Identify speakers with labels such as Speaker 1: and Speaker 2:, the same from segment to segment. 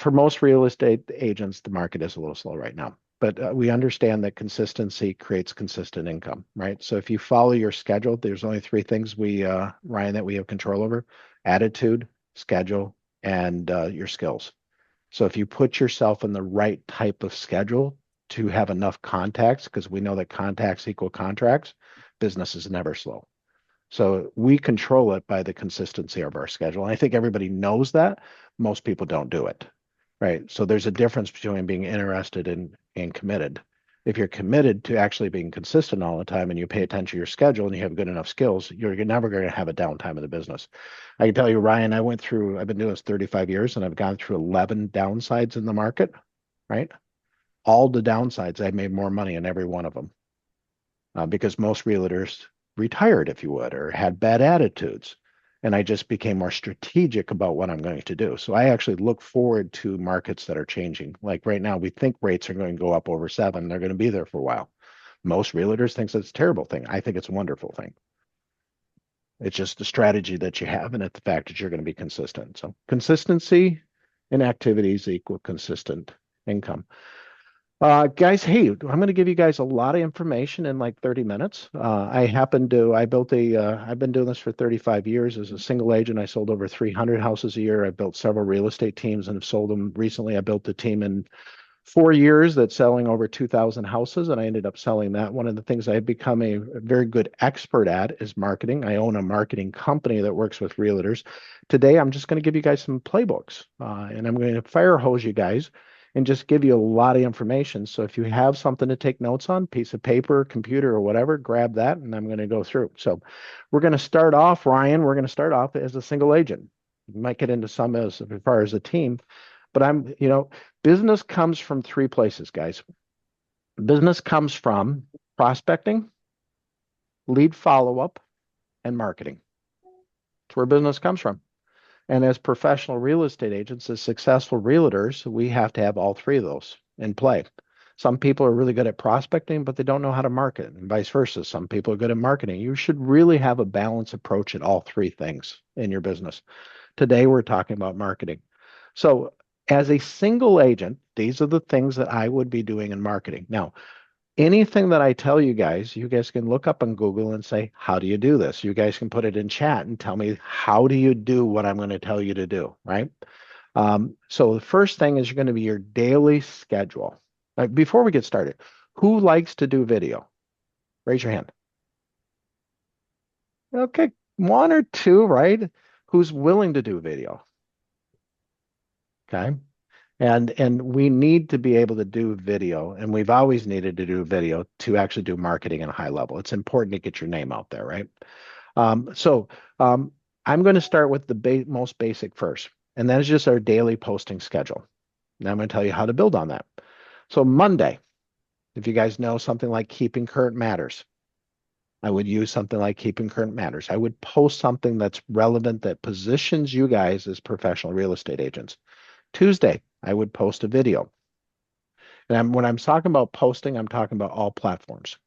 Speaker 1: for most real estate agents, the market is a little slow right now. But we understand that consistency creates consistent income, right? So if you follow your schedule, there's only three things Ryan, that we have control over: attitude, schedule, and your skills. So if you put yourself in the right type of schedule to have enough contacts, because we know that contacts equal contracts, business is never slow. So we control it by the consistency of our schedule. And I think everybody knows that. Most people don't do it, right? So there's a difference between being interested and committed. If you're committed to actually being consistent all the time and you pay attention to your schedule and you have good enough skills, you're never going to have a downtime in the business. I can tell you, Ryan, I've been doing this 35 years and I've gone through 11 downsides in the market, right? All the downsides, I made more money in every one of them because most realtors retired, if you would, or had bad attitudes. And I just became more strategic about what I'm going to do. So I actually look forward to markets that are changing. Like right now, we think rates are going to go up over 7. They're going to be there for a while. Most realtors think it's a terrible thing. I think it's a wonderful thing. It's just the strategy that you have and it's the fact that you're going to be consistent. So consistency in activities equal consistent income. Guys, hey, I'm going to give you guys a lot of information in like 30 minutes. I've been doing this for 35 years as a single agent. I sold over 300 houses a year. I built several real estate teams and have sold them recently. I built a team in 4 years that's selling over 2,000 houses, and I ended up selling that. One of the things I've become a very good expert at is marketing. I own a marketing company that works with realtors. Today, I'm just going to give you guys some playbooks, and I'm going to fire hose you guys and just give you a lot of information. So if you have something to take notes on, piece of paper, computer, or whatever, grab that, and I'm going to go through. So we're going to start off, Ryan, we're going to start off as a single agent. You might get into some as far as a team, but business comes from three places, guys. Business comes from prospecting, lead follow-up, and marketing. That's where business comes from. And as professional real estate agents, as successful realtors, we have to have all three of those in play. Some people are really good at prospecting, but they don't know how to market, and vice versa. Some people are good at marketing. You should really have a balanced approach at all three things in your business. Today, we're talking about marketing. So as a single agent, these are the things that I would be doing in marketing. Now, anything that I tell you guys can look up on Google and say, how do you do this? You guys can put it in chat and tell me, how do you do what I'm going to tell you to do, right? So the first thing is going to be your daily schedule. Before we get started, who likes to do video? Raise your hand. Okay, one or two, right? Who's willing to do video? Okay. And we need to be able to do video, and we've always needed to do video to actually do marketing at a high level. It's important to get your name out there, right? I'm going to start with the most basic first, and that is just our daily posting schedule. Now I'm going to tell you how to build on that. So Monday, if you guys know something like Keeping Current Matters, I would use something like Keeping Current Matters. I would post something that's relevant that positions you guys as professional real estate agents. Tuesday, I would post a video. And when I'm talking about posting, I'm talking about all platforms.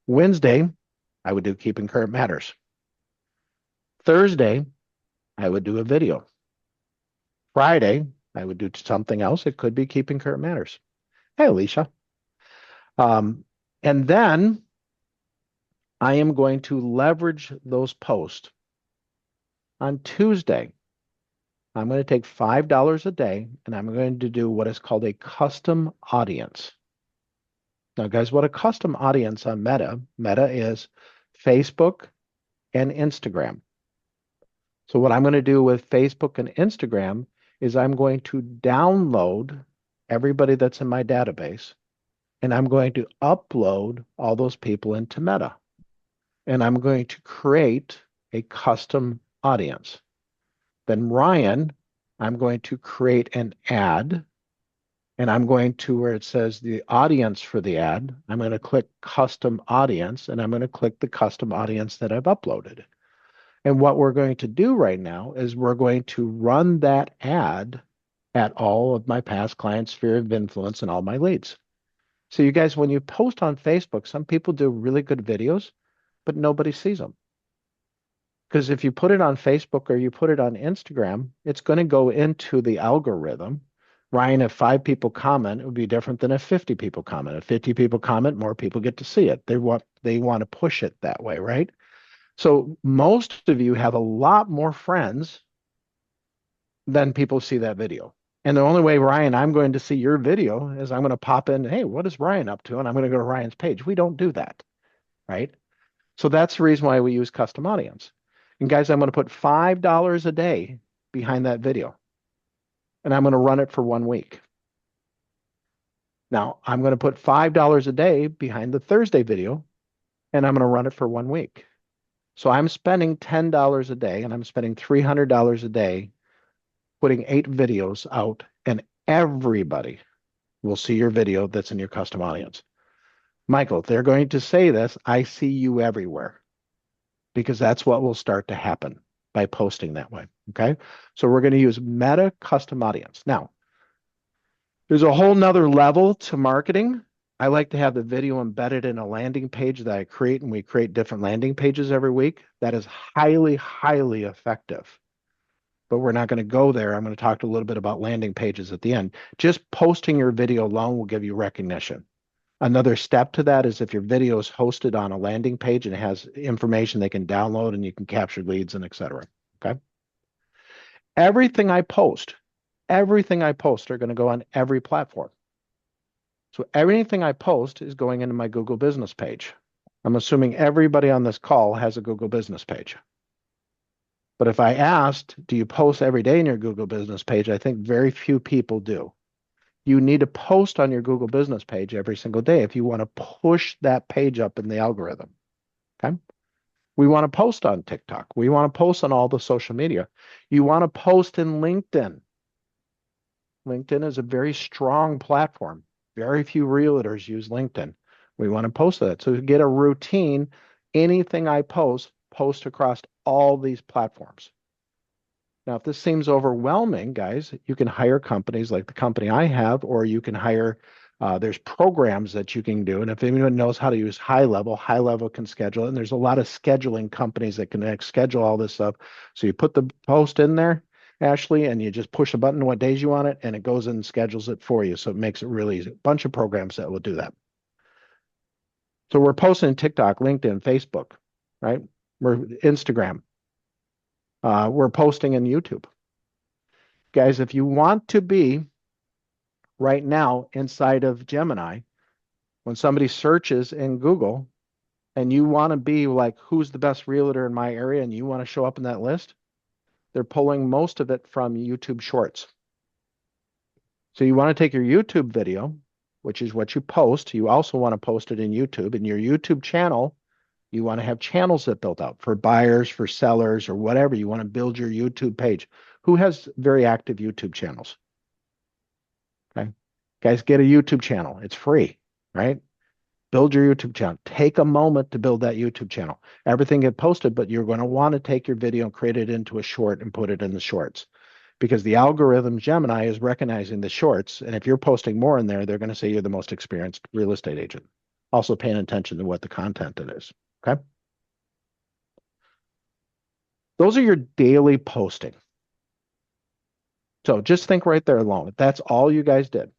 Speaker 1: Wednesday, I would do Keeping Current Matters. Thursday, I would do a video. Friday, I would do something else. It could be Keeping Current Matters. Hey, Alicia. And then I am going to leverage those posts. On Tuesday, I'm going to take $5 a day and I'm going to do what is called a custom audience. Now, guys, what a custom audience on Meta is Facebook and Instagram. So what I'm going to do with Facebook and Instagram is I'm going to download everybody that's in my database and I'm going to upload all those people into Meta. And I'm going to create a custom audience. Then Ryan, I'm going to create an ad, and I'm going to where it says the audience for the ad, I'm going to click custom audience, and I'm going to click the custom audience that I've uploaded. And what we're going to do right now is we're going to run that ad at all of my past clients' sphere of influence and all my leads. So you guys, when you post on Facebook, some people do really good videos, but nobody sees them. Because if you put it on Facebook or you put it on Instagram, it's going to go into the algorithm Ryan, if 5 people comment, it would be different than if 50 people comment. If 50 people comment, more people get to see it. They want to push it that way, right? So most of you have a lot more friends than people see that video. And the only way, Ryan, I'm going to see your video is I'm going to pop in, hey, what is Ryan up to? And I'm going to go to Ryan's page. We don't do that, right? So that's the reason why we use custom audience. And guys, I'm going to put $5 a day behind that video, and I'm going to run it for 1 week. Now, I'm going to put $5 a day behind the Thursday video, and I'm going to run it for 1 week. So I'm spending $10 a day, and I'm spending $300 a day putting 8 videos out, and everybody will see your video that's in your custom audience. Michael, they're going to say this, I see you everywhere, because that's what will start to happen by posting that way. Okay. So we're going to use meta custom audience. Now, there's a whole nother level to marketing. I like to have the video embedded in a landing page that I create, and we create different landing pages every week. That is highly, highly effective. But we're not going to go there. I'm going to talk a little bit about landing pages at the end. Just posting your video alone will give you recognition. Another step to that is if your video is hosted on a landing page and it has information they can download and you can capture leads and et cetera. Okay. Everything I post are going to go on every platform. So everything I post is going into my Google business page. I'm assuming everybody on this call has a Google business page. But if I asked, do you post every day in your Google business page? I think very few people do. You need to post on your Google business page every single day if you want to push that page up in the algorithm. Okay. We want to post on TikTok. We want to post on all the social media. You want to post in LinkedIn. LinkedIn is a very strong platform. Very few realtors use LinkedIn. We want to post that. So to get a routine, anything I post across all these platforms. Now, if this seems overwhelming, guys, you can hire companies like the company I have, or you can hire, there's programs that you can do. And if anyone knows how to use High Level can schedule it. And there's a lot of scheduling companies that can schedule all this stuff. So you put the post in there, Ashley, and you just push a button what days you want it, and it goes in and schedules it for you. So it makes it really easy. A bunch of programs that will do that. So we're posting TikTok, LinkedIn, Facebook, right? We're Instagram. We're posting in YouTube. Guys, if you want to be right now inside of Gemini, when somebody searches in Google and you want to be like, who's the best realtor in my area, and you want to show up in that list, they're pulling most of it from YouTube Shorts. So you want to take your YouTube video, which is what you post. You also want to post it in YouTube. In your YouTube channel, you want to have channels that built out for buyers, for sellers, or whatever. You want to build your YouTube page. Who has very active YouTube channels? Okay. Guys, get a YouTube channel. It's free, right? Build your YouTube channel. Take a moment to build that YouTube channel. Everything get posted, but you're going to want to take your video and create it into a short and put it in the shorts, because the algorithm Gemini is recognizing the shorts. And if you're posting more in there, they're going to say you're the most experienced real estate agent. Also paying attention to what the content it is. Okay. Those are your daily posting. So just think right there alone. If that's all you guys did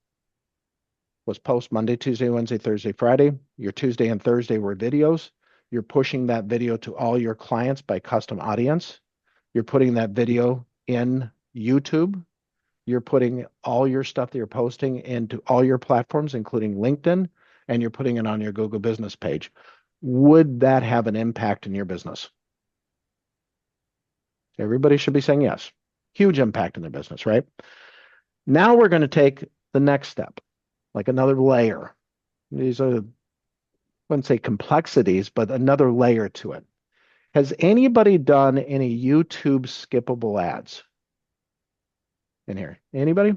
Speaker 1: was post Monday, Tuesday, Wednesday, Thursday, Friday, your Tuesday and Thursday were videos. You're pushing that video to all your clients by custom audience. You're putting that video in YouTube. You're putting all your stuff that you're posting into all your platforms, including LinkedIn, and you're putting it on your Google business page. Would that have an impact in your business? Everybody should be saying yes. Huge impact in their business, right? Now we're going to take the next step, like another layer. These are, I wouldn't say complexities, but another layer to it. Has anybody done any YouTube skippable ads in here? Anybody?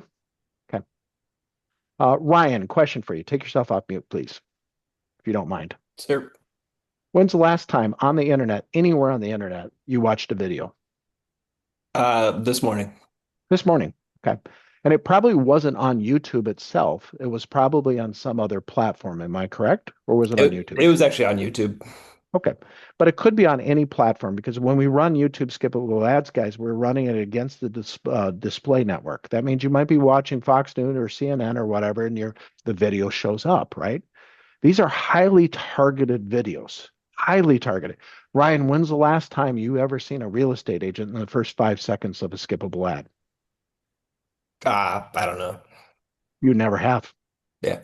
Speaker 1: Okay. Ryan, question for you. Take yourself off mute, please, if you don't mind.
Speaker 2: Sure.
Speaker 1: When's the last time on the internet, anywhere on the internet, you watched a video?
Speaker 2: This morning.
Speaker 1: This morning. Okay. And it probably wasn't on YouTube itself. It was probably on some other platform. Am I correct? Or was it on YouTube?
Speaker 2: It was actually on YouTube.
Speaker 1: Okay. But it could be on any platform because when we run YouTube skippable ads, guys, we're running it against the display network. That means you might be watching Fox News or CNN or whatever, and the video shows up, right? These are highly targeted videos, highly targeted. Ryan, when's the last time you ever seen a real estate agent in the first 5 seconds of a skippable ad?
Speaker 2: I don't know.
Speaker 1: You never have.
Speaker 2: Yeah.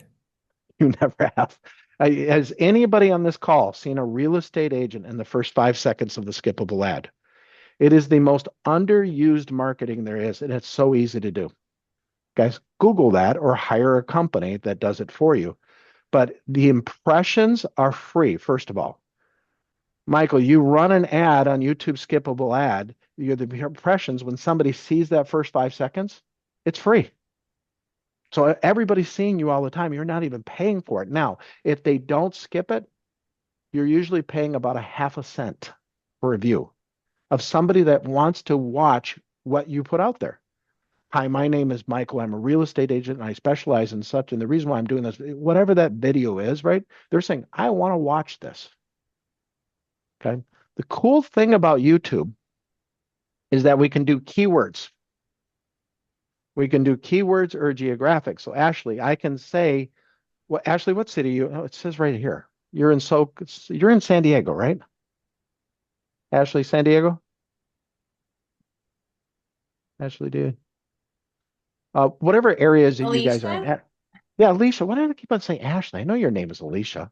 Speaker 1: You never have. Has anybody on this call seen a real estate agent in the first 5 seconds of the skippable ad? It is the most underused marketing there is, and it's so easy to do. Guys, Google that or hire a company that does it for you. But the impressions are free, first of all. Michael, you run an ad on YouTube skippable ad, the impressions, when somebody sees that first 5 seconds, it's free. So everybody's seeing you all the time. You're not even paying for it. Now, if they don't skip it, you're usually paying about a half a cent per view of somebody that wants to watch what you put out there. Hi, my name is Michael. I'm a real estate agent and I specialize in such. And the reason why I'm doing this, whatever that video is, right? They're saying, I want to watch this. Okay. The cool thing about YouTube is that we can do keywords. We can do keywords or geographic. So Ashley, I can say, well, Ashley, what city are you? Oh, it says right here. You're in San Diego, right? Ashley, San Diego? Ashley, do you? Whatever areas that you guys are in.
Speaker 3: Alicia?
Speaker 1: Yeah, Alicia, why do I keep on saying Ashley? I know your name is Alicia.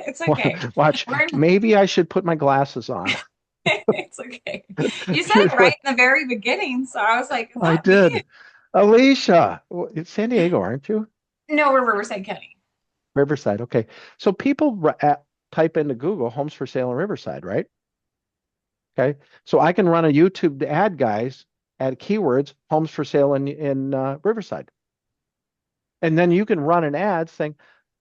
Speaker 3: It's okay.
Speaker 1: Watch,
Speaker 3: We're
Speaker 1: maybe I should put my glasses on.
Speaker 3: it's okay. You said it right in the very beginning, so I was like, is
Speaker 1: I
Speaker 3: that me?
Speaker 1: did. Alicia, it's San Diego, aren't you?
Speaker 3: No, we're Riverside County.
Speaker 1: Riverside. Okay. So people type into Google homes for sale in Riverside, right? Okay. So I can run a YouTube ad, guys, at keywords homes for sale in Riverside. And then you can run an ad saying,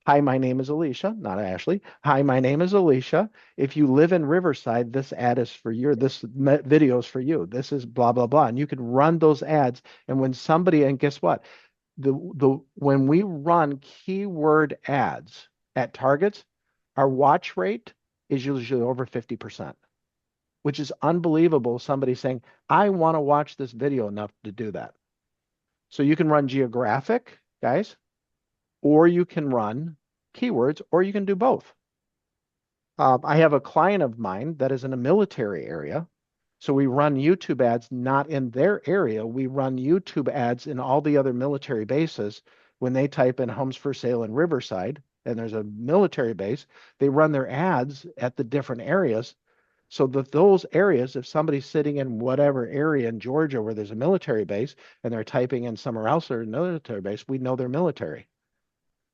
Speaker 1: hi, my name is Alicia, not Ashley. Hi, my name is Alicia. If you live in Riverside, this ad is for you. This video is for you. This is blah, blah, blah. And you can run those ads. And when somebody, and guess what? When we run keyword ads at targets, our watch rate is usually over 50%, which is unbelievable. Somebody saying, I want to watch this video enough to do that. So you can run geographic, guys, or you can run keywords, or you can do both. I have a client of mine that is in a military area. So we run YouTube ads not in their area. We run YouTube ads in all the other military bases. When they type in homes for sale in Riverside, and there's a military base, they run their ads at the different areas so that those areas, if somebody's sitting in whatever area in Georgia where there's a military base and they're typing in somewhere else or a military base, we know they're military.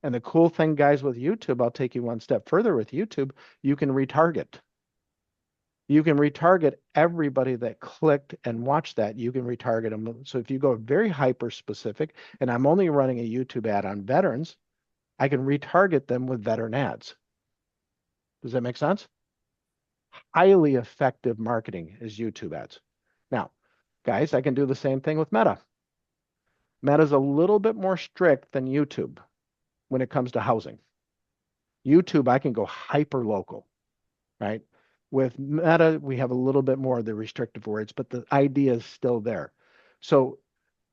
Speaker 1: And the cool thing, guys, with YouTube, I'll take you one step further with YouTube, you can retarget. You can retarget everybody that clicked and watched that. You can retarget them. So if you go very hyper specific, and I'm only running a YouTube ad on veterans, I can retarget them with veteran ads. Does that make sense? Highly effective marketing is YouTube ads. Now, guys, I can do the same thing with Meta. Meta's a little bit more strict than YouTube when it comes to housing. YouTube, I can go hyper local, right? With Meta, we have a little bit more of the restrictive words, but the idea is still there. So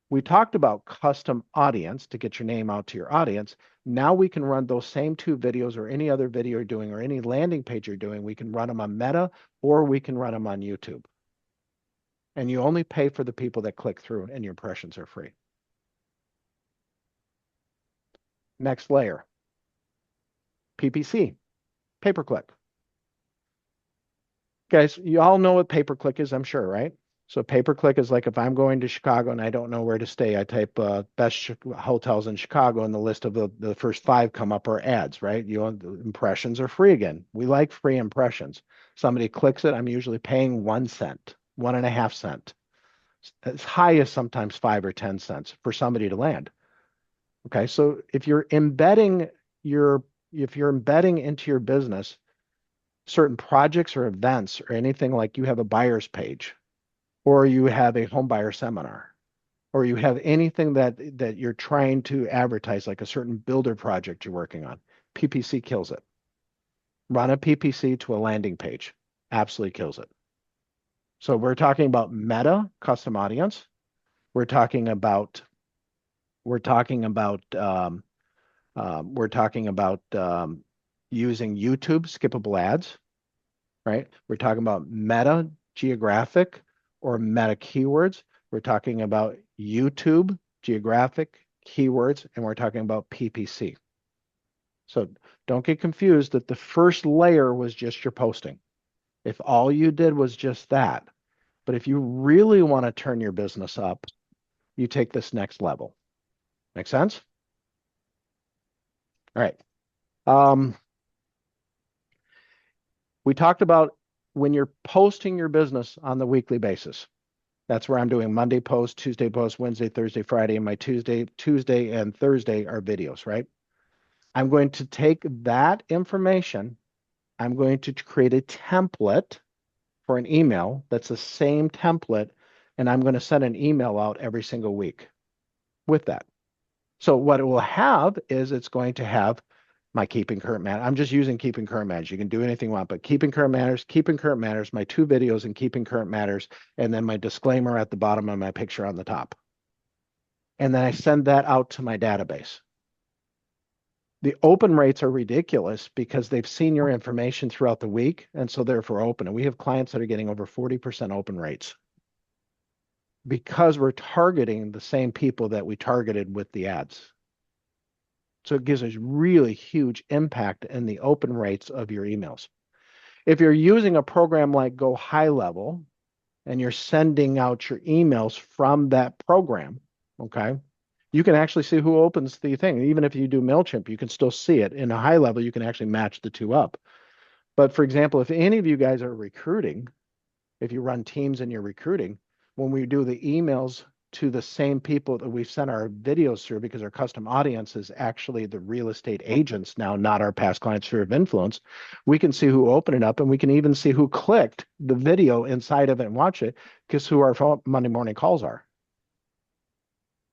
Speaker 1: we talked about custom audience to get your name out to your audience. Now we can run those same two videos or any other video you're doing or any landing page you're doing. We can run them on Meta or we can run them on YouTube. And you only pay for the people that click through and your impressions are free. Next layer, PPC, pay-per-click. Guys, you all know what pay-per-click is, I'm sure, right? So pay-per-click is like if I'm going to Chicago and I don't know where to stay, I type best hotels in Chicago and the list of the first 5 come up are ads, right? You know, the impressions are free again. We like free impressions. Somebody clicks it, I'm usually paying 1 cent, 1.5 cent. As high as sometimes 5 or 10 cents for somebody to land. Okay, so if you're embedding into your business certain projects or events or anything like you have a buyer's page or you have a home buyer seminar or you have anything that you're trying to advertise like a certain builder project you're working on, PPC kills it. Run a PPC to a landing page. Absolutely kills it. So we're talking about meta custom audience. We're talking about we're talking about using YouTube skippable ads, right? We're talking about meta geographic or meta keywords. We're talking about YouTube geographic keywords, and we're talking about PPC. So don't get confused that the first layer was just your posting. If all you did was just that, but if you really want to turn your business up, you take this next level. Make sense? All right. We talked about when you're posting your business on the weekly basis. That's where I'm doing Monday post, Tuesday post, Wednesday, Thursday, Friday, and my Tuesday and Thursday are videos, right? I'm going to take that information. I'm going to create a template for an email that's the same template, and I'm going to send an email out every single week with that. So what it will have is it's going to have my keeping current matters. I'm just using keeping current matters. You can do anything you want, but keeping current matters, my 2 videos and keeping current matters, and then my disclaimer at the bottom and my picture on the top. And then I send that out to my database. The open rates are ridiculous because they've seen your information throughout the week, and so therefore open. And we have clients that are getting over 40% open rates because we're targeting the same people that we targeted with the ads. So it gives us really huge impact in the open rates of your emails. If you're using a program like Go High Level and you're sending out your emails from that program, okay, you can actually see who opens the thing. Even if you do MailChimp, you can still see it. In a high level, you can actually match the two up. But for example, if any of you guys are recruiting, if you run teams and you're recruiting, when we do the emails to the same people that we've sent our videos through, because our custom audience is actually the real estate agents now, not our past client sphere of influence, we can see who opened it up, and we can even see who clicked the video inside of it and watch it, because who our Monday morning calls are.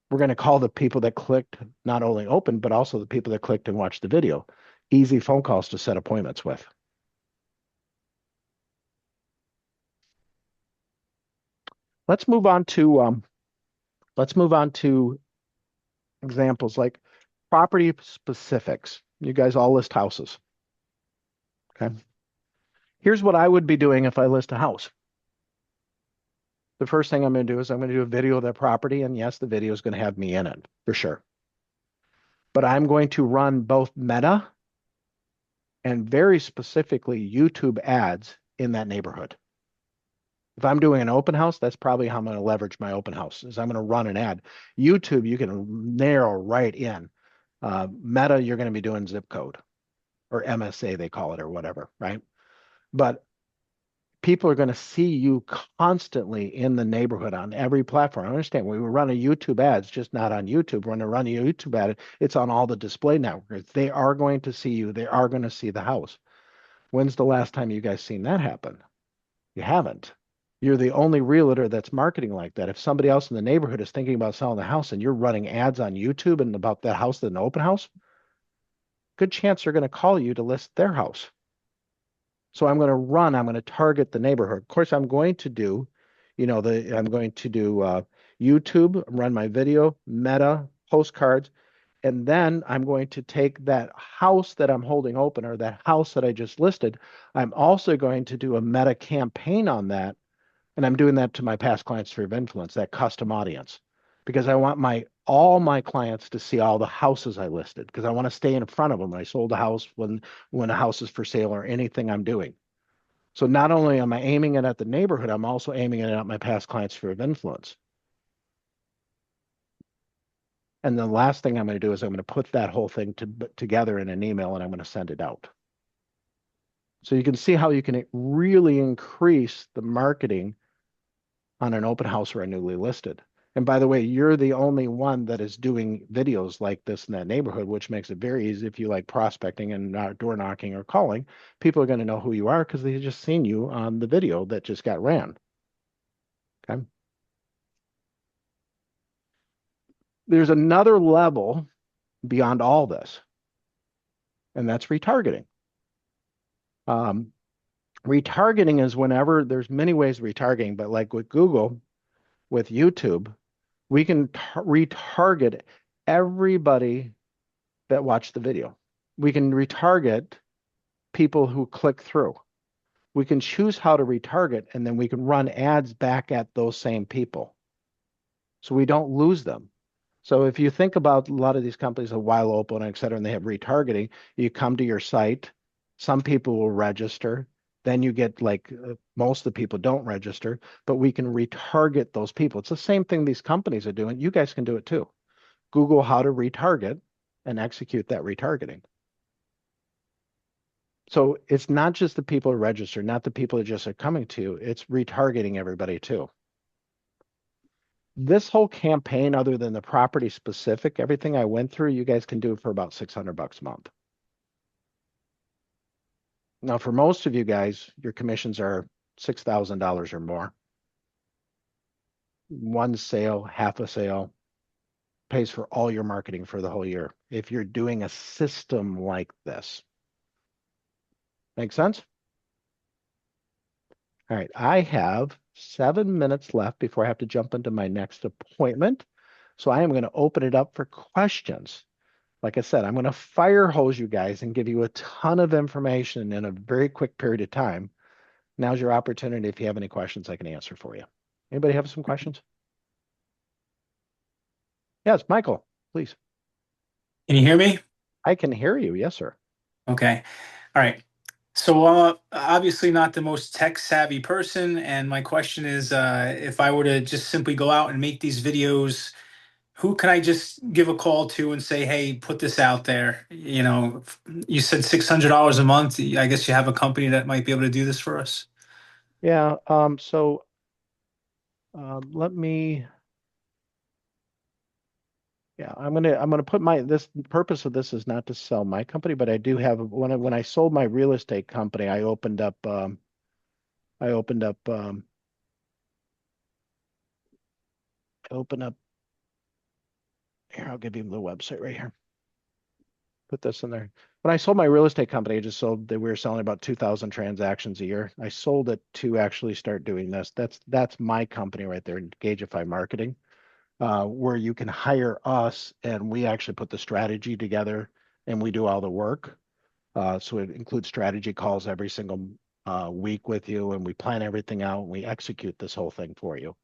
Speaker 1: We're going to call the people that clicked not only open, but also the people that clicked and watched the video. Easy phone calls to set appointments with. Let's move on to examples like property specifics. You guys all list houses. Okay. Here's what I would be doing if I list a house. The first thing I'm going to do is I'm going to do a video of that property. And yes, the video is going to have me in it for sure. But I'm going to run both Meta and very specifically YouTube ads in that neighborhood. If I'm doing an open house, that's probably how I'm going to leverage my open house, is I'm going to run an ad. YouTube, you can narrow right in. Meta, you're going to be doing zip code or MSA, they call it, or whatever, right? But people are going to see you constantly in the neighborhood on every platform. I understand we run a YouTube ads, just not on YouTube. We're going to run a YouTube ad. It's on all the display networks. They are going to see you. They are going to see the house. When's the last time you guys seen that happen? You haven't. You're the only realtor that's marketing like that. If somebody else in the neighborhood is thinking about selling the house and you're running ads on YouTube and about that house in an open house, good chance they're going to call you to list their house. So I'm going to target the neighborhood. Of course, I'm going to do, YouTube, run my video, Meta, postcards, and then I'm going to take that house that I'm holding open or that house that I just listed. I'm also going to do a Meta campaign on that. And I'm doing that to my past client sphere of influence, that custom audience, because I want all my clients to see all the houses I listed, because I want to stay in front of them. I sold a house when a house is for sale or anything I'm doing. So not only am I aiming it at the neighborhood, I'm also aiming it at my past client sphere of influence. And the last thing I'm going to do is I'm going to put that whole thing together in an email and I'm going to send it out. So you can see how you can really increase the marketing on an open house or a newly listed. And by the way, you're the only one that is doing videos like this in that neighborhood, which makes it very easy if you like prospecting and door knocking or calling. People are going to know who you are because they've just seen you on the video that just got ran. Okay. There's another level beyond all this, and that's retargeting. Um, Retargeting is whenever there's many ways of retargeting, but like with Google, with YouTube, we can retarget everybody that watched the video. We can retarget people who click through. We can choose how to retarget, and then we can run ads back at those same people. So we don't lose them. So if you think about a lot of these companies, a while open, et cetera, and they have retargeting, you come to your site, some people will register, then you get like most of the people don't register, but we can retarget those people. It's the same thing these companies are doing. You guys can do it too. Google how to retarget and execute that retargeting. So it's not just the people who register, not the people that just are coming to you, it's retargeting everybody too. This whole campaign, other than the property specific, everything I went through, you guys can do it for about $600 a month. Now, for most of you guys, your commissions are $6,000 or more. One sale, half a sale pays for all your marketing for the whole year if you're doing a system like this. Make sense? All right, I have 7 minutes left before I have to jump into my next appointment. So I am going to open it up for questions. Like I said, I'm going to fire hose you guys and give you a ton of information in a very quick period of time. Now's your opportunity. If you have any questions, I can answer for you. Anybody have some questions? Yes, Michael, please.
Speaker 4: Can you hear me?
Speaker 1: I can hear you. Yes, sir.
Speaker 4: Okay. All right. So obviously not the most tech savvy person, and my question is, if I were to just simply go out and make these videos, who can I just give a call to and say, hey, put this out there? You know, you said $600 a month. I guess you have a company that might be able to do this for us.
Speaker 1: Yeah. Let me. Yeah, I'm gonna put this purpose of this is not to sell my company, but I do have when I sold my real estate company, I opened up open up here. I'll give you the website right here. Put this in there. When I sold my real estate company, I just sold that we were selling about 2,000 transactions a year. I sold it to actually start doing this. That's my company right there, Engagify Marketing, where you can hire us and we actually put the strategy together and we do all the work. So it includes strategy calls every single week with you, and we plan everything out. And we execute this whole thing for you,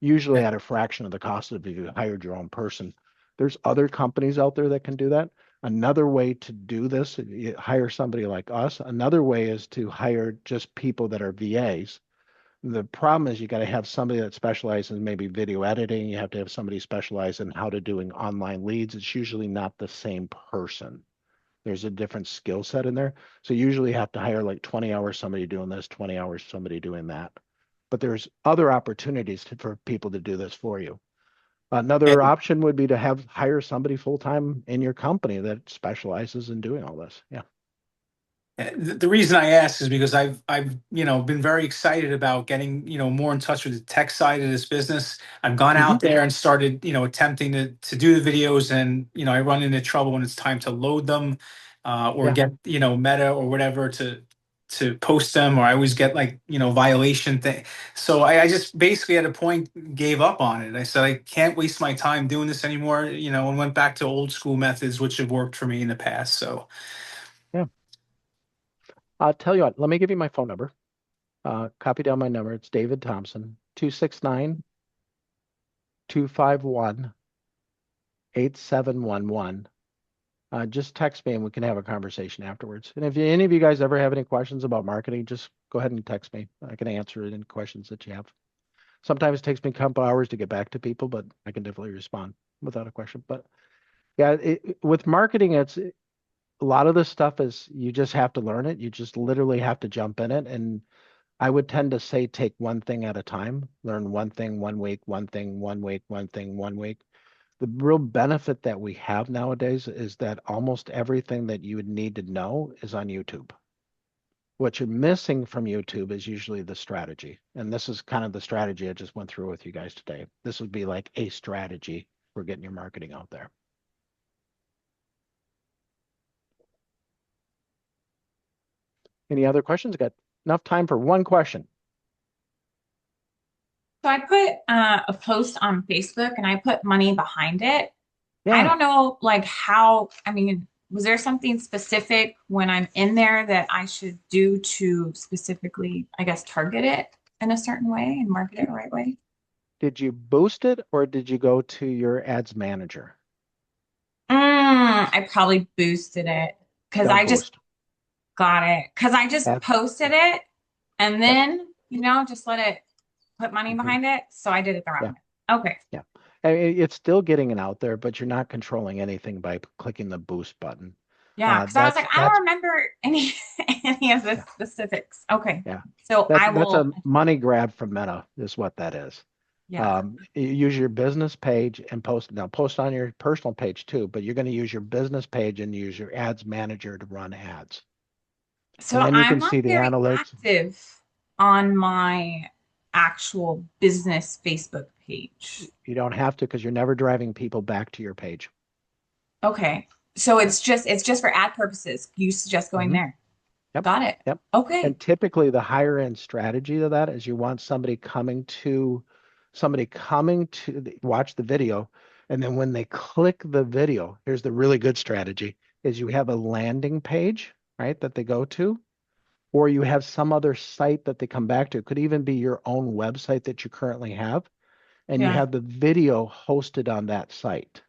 Speaker 1: usually at a fraction of the cost of if you hired your own person. There's other companies out there that can do that. Another way to do this, you hire somebody like us. Another way is to hire just people that are VAs. The problem is you got to have somebody that specializes in maybe video editing. You have to have somebody specialized in how to doing online leads. It's usually not the same person. There's a different skill set in there. So usually you have to hire like 20 hours somebody doing this, 20 hours somebody doing that. But there's other opportunities for people to do this for you. Another option would be to hire somebody full time in your company that specializes in doing all this. Yeah.
Speaker 4: The reason I ask is because I've been very excited about getting more in touch with the tech side of this business. I've gone
Speaker 1: Mhm.
Speaker 4: out there and started attempting to do the videos, and I run into trouble when it's time to load them, or
Speaker 1: Yeah.
Speaker 4: get Meta or whatever to post them, or I always get like violation thing. So I just basically at a point gave up on it. I said I can't waste my time doing this anymore, and went back to old school methods which have worked for me in the past. So.
Speaker 1: Yeah. I'll tell you what, let me give you my phone number. Copy down my number. It's David Thompson, 269-251-8711. Just text me and we can have a conversation afterwards. And if any of you guys ever have any questions about marketing, just go ahead and text me. I can answer any questions that you have. Sometimes it takes me a couple hours to get back to people, but I can definitely respond without a question. But yeah, with marketing, a lot of this stuff is you just have to learn it. You just literally have to jump in it. And I would tend to say take one thing at a time, learn one thing 1 week, one thing 1 week, one thing 1 week. The real benefit that we have nowadays is that almost everything that you would need to know is on YouTube. What you're missing from YouTube is usually the strategy. And this is kind of the strategy I just went through with you guys today. This would be like a strategy for getting your marketing out there. Any other questions? Got enough time for one question.
Speaker 3: So I put a post on Facebook and I put money behind it. I
Speaker 1: Yeah.
Speaker 3: don't know like how, I mean, was there something specific when I'm in there that I should do to specifically, I guess, target it in a certain way and market it the right way?
Speaker 1: Did you boost it or did you go to your ads manager?
Speaker 3: I probably boosted it because
Speaker 1: Don't
Speaker 3: I just
Speaker 1: boost.
Speaker 3: got it. Because I just
Speaker 1: Ad,
Speaker 3: posted it and
Speaker 1: yep.
Speaker 3: then, just let it put money
Speaker 1: Mhm.
Speaker 3: behind it. So I did it the wrong
Speaker 1: Yeah.
Speaker 3: way. Okay.
Speaker 1: Yeah. I mean, it's still getting it out there, but you're not controlling anything by clicking the boost button.
Speaker 3: Yeah. Because I was like, I don't
Speaker 1: That's
Speaker 3: remember any any of the
Speaker 1: yeah,
Speaker 3: specifics. Okay.
Speaker 1: yeah.
Speaker 3: So I
Speaker 1: That's a
Speaker 3: will,
Speaker 1: money grab from Meta is what that is.
Speaker 3: yeah.
Speaker 1: You use your business page and post. Now post on your personal page too, but you're going to use your business page and use your ads manager to run ads.
Speaker 3: So
Speaker 1: And then you
Speaker 3: I'm
Speaker 1: can
Speaker 3: not
Speaker 1: see the
Speaker 3: very
Speaker 1: analytics.
Speaker 3: active on my actual business Facebook page.
Speaker 1: You don't have to because you're never driving people back to your page.
Speaker 3: Okay. So
Speaker 1: Yeah.
Speaker 3: it's just for ad purposes. You suggest going
Speaker 1: Mhm.
Speaker 3: there.
Speaker 1: Yep.
Speaker 3: Got it.
Speaker 1: Yep.
Speaker 3: Okay.
Speaker 1: And typically the higher end strategy of that is you want somebody coming to watch the video. And then when they click the video, here's the really good strategy is you have a landing page, right, that they go to, or you have some other site that they come back to. It could even be your own website that you currently have, and you
Speaker 3: Yeah.
Speaker 1: have the video hosted on that site.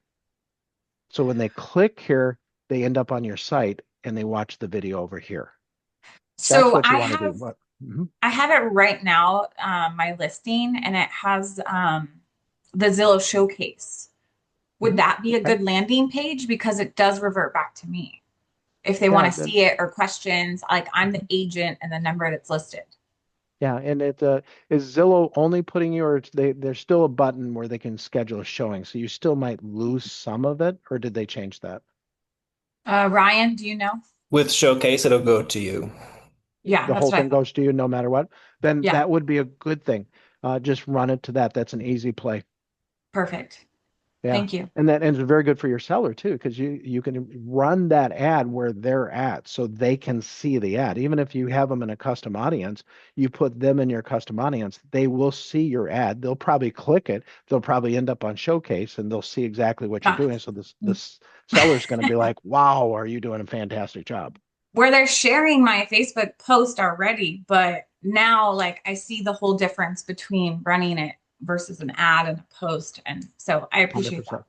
Speaker 1: So when they click here, they end up on your site and they watch the video over here. That's
Speaker 3: So
Speaker 1: what you want to do. What? Mhm.
Speaker 3: I have it right now, my listing, and it has the Zillow showcase. Would
Speaker 1: Mhm.
Speaker 3: that be a
Speaker 1: Okay.
Speaker 3: good landing page? Because it does revert back to me if they want
Speaker 1: Yeah.
Speaker 3: to see it or questions. Like I'm the
Speaker 1: Mhm.
Speaker 3: agent and the number that's listed.
Speaker 1: Yeah. And it is Zillow only putting you, or there's still a button where they can schedule a showing. So you still might lose some of it, or did they change that?
Speaker 3: Ryan, do you know?
Speaker 2: With Showcase, it'll go to you.
Speaker 3: Yeah,
Speaker 1: The
Speaker 3: that's
Speaker 1: whole
Speaker 3: what I
Speaker 1: thing
Speaker 3: thought.
Speaker 1: goes to you no matter what. Then
Speaker 3: Yeah,
Speaker 1: that would be a good thing. Just run it to that. That's an easy play.
Speaker 3: perfect.
Speaker 1: Yeah.
Speaker 3: Thank you.
Speaker 1: And it's very good for your seller too, because you can run that ad where they're at so they can see the ad. Even if you have them in a custom audience, you put them in your custom audience, they will see your ad. They'll probably click it. They'll probably end up on Showcase and they'll see exactly what you're
Speaker 3: Yeah.
Speaker 1: doing. So this seller's going to be like, wow, are you doing a fantastic job?
Speaker 3: Where they're sharing my Facebook post already, but now like I see the whole difference between running it versus an ad and a post. And so I appreciate that.
Speaker 1: 100%.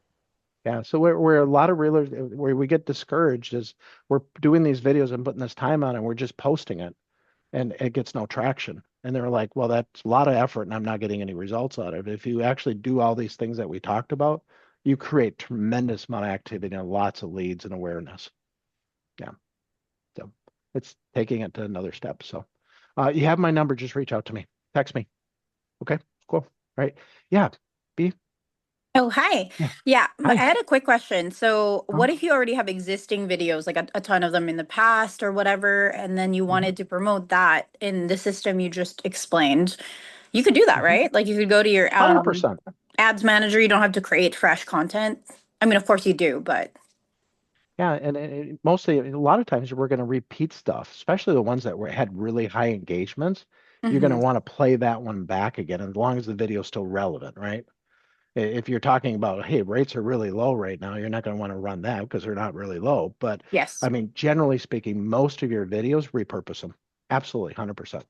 Speaker 1: Yeah, so where a lot of realtors where we get discouraged is we're doing these videos and putting this time on and we're just posting it and it gets no traction. And they're like, well, that's a lot of effort and I'm not getting any results out of it. If you actually do all these things that we talked about, you create tremendous amount of activity and lots of leads and awareness. Yeah. So it's taking it to another step. So you have my number, just reach out to me. Text me. Okay, cool. Right. Yeah. B.
Speaker 5: Oh, hi.
Speaker 1: Yeah.
Speaker 5: Yeah, I
Speaker 1: Hi.
Speaker 5: had a quick question. So,
Speaker 1: Uh,
Speaker 5: what if you already have existing videos, like a ton of them in the past or whatever, and then you
Speaker 1: mhm,
Speaker 5: wanted to promote that in the system you just explained? You could do that,
Speaker 1: mhm.
Speaker 5: right? Like you could go to your
Speaker 1: 100%.
Speaker 5: ads manager. You don't have to create fresh content. I mean, of course you do, but
Speaker 1: Yeah, and mostly a lot of times we're going to repeat stuff, especially the ones that had really high engagements. You're going to
Speaker 5: hmm
Speaker 1: want to play that one back again, as long as the video is still relevant, right? If you're talking about, hey, rates are really low right now, you're not going to want to run that because they're not really low. But I
Speaker 5: yes.
Speaker 1: mean, generally speaking, most of your videos repurpose them. Absolutely, 100%.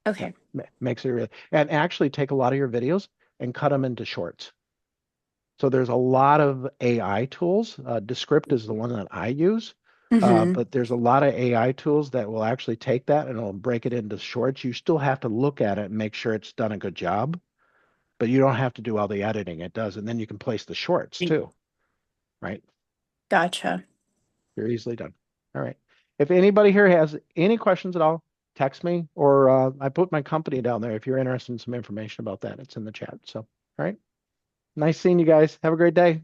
Speaker 1: Yeah,
Speaker 5: Okay.
Speaker 1: makes it really, and actually take a lot of your videos and cut them into shorts. So there's a lot of AI tools. Descript is the one that I use,
Speaker 5: hmm
Speaker 1: but there's a lot of AI tools that will actually take that and it'll break it into shorts. You still have to look at it and make sure it's done a good job, but you don't have to do all the editing. It does, and then you can place the shorts too, right?
Speaker 5: Gotcha.
Speaker 1: You're easily done. All right. If anybody here has any questions at all, text me or I put my company down there if you're interested in some information about that. It's in the chat. So, all right. Nice seeing you guys. Have a great day.